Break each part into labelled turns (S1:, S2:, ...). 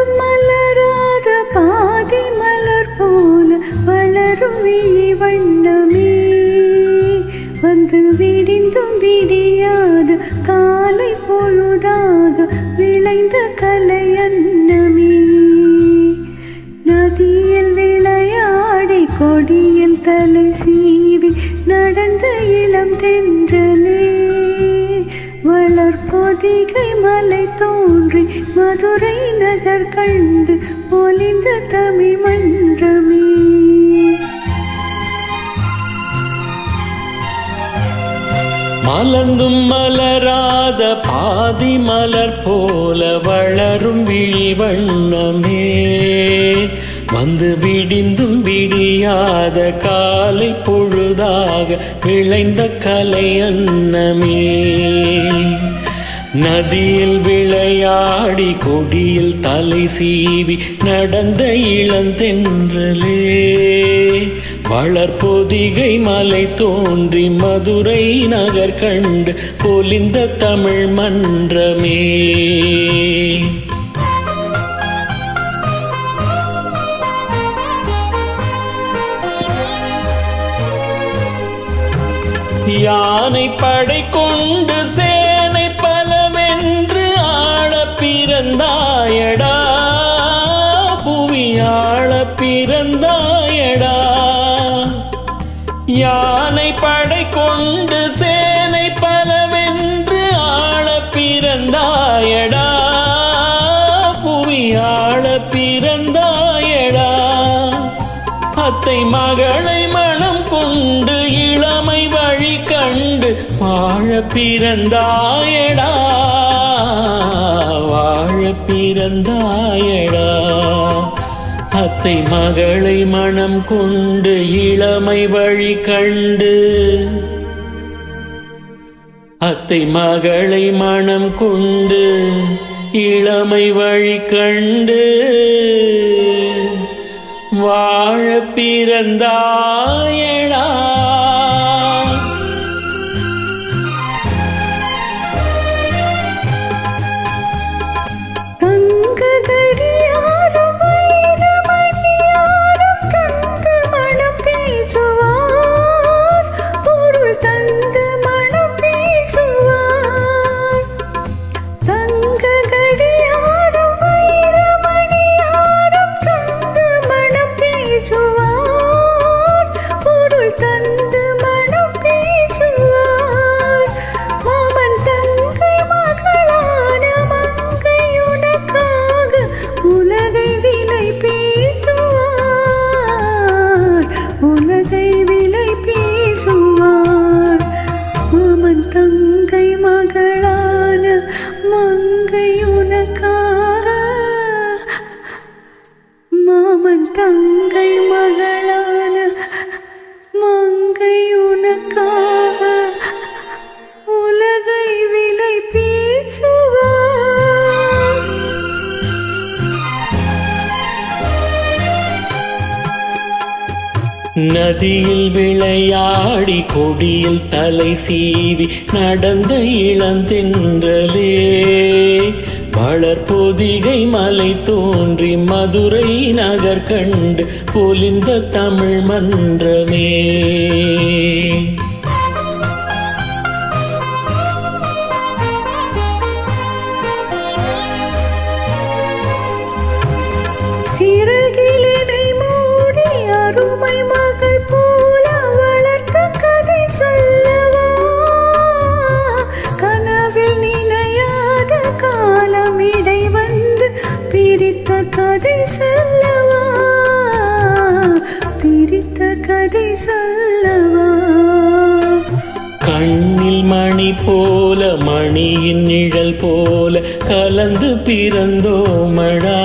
S1: மலர்ந்தும் மலராத பாதி மலர் போல வளரும் விழி வண்ணமே வந்து விடிந்தும் விடியாத காலை பொழுதாக விளைந்த கலை அன்னமே நதியில் விளையாடி கொடியில் தலை சீவி நடந்த இளம் தென்றலே வளர்பொதிகை மலை தோன்றி மதுரை நகர் கண்டு பொலிந்த தமிழ் மன்றமே
S2: மலர்ந்தும் மலராத பாதி மலர் போல வளரும் விழி வண்ணமே வந்து விடிந்தும் விடியாத காலை பொழுதாக விளைந்த கலை அன்னமே நதியில் விளையாடி கொடியில் தலை சீவி நடந்த இளந்தென்றலே வளர்பொதிகை மலை தோன்றி மதுரை நகர் கண்டு பொலிந்த தமிழ் மன்றமே யானை படை கொண்டு சேனை பலமென்று ஆள பிறந்தாயடா புவி ஆள பிறந்தாயடா யானை படை கொண்டு சேனை பலவென்று ஆள பிறந்தாயடா புவி ஆள பிறந்தாயடா அத்தை மகளை மனம் கொண்டு இளமை வழி கண்டு வாழ பிறந்தாயடா வாழ பிறந்தாயடா அத்தை மகளை மனம் கொண்டு இளமை வழி கண்டு அத்தை மகளை மனம் கொண்டு இளமை வழி கண்டு வாழ பிறந்தாயடா தங்கை மகளான மங்கையுனக்காக மாமன் தங்கை மகளான மங்கையுனக்காக உலகை விலை பேசுவார் நதியில் விளையாடி கொடியில் தலை சீவி நடந்த இளந்தென்றலே வளர்பொதிகை மலை தோன்றி மதுரை நகர் கண்டு பொலிந்த தமிழ் மன்றமே
S1: சிறகிலினை மூடி அருமை மகள் போல வளர்த்த கதை சொல்லவா கனவில் நினையாத காலமிடை வந்து பிரித்த கதை சொல்லவா பிரித்த கதை சொல்லவா
S2: கண்ணில் மணி போல மணியின் நிழல் போல கலந்து பிறந்தோமடா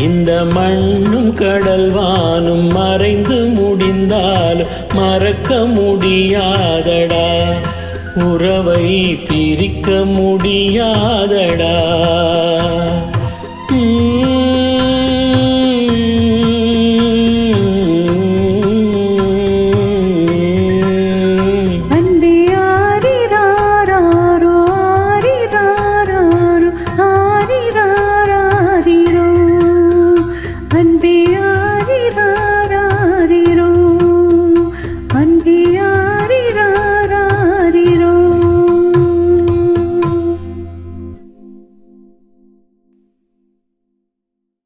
S2: இந்த மண்ணும் கடல் வானும் மறைந்து முடிந்தாலும் மறக்க முடியாதடா உறவை பிரிக்க முடியாதடா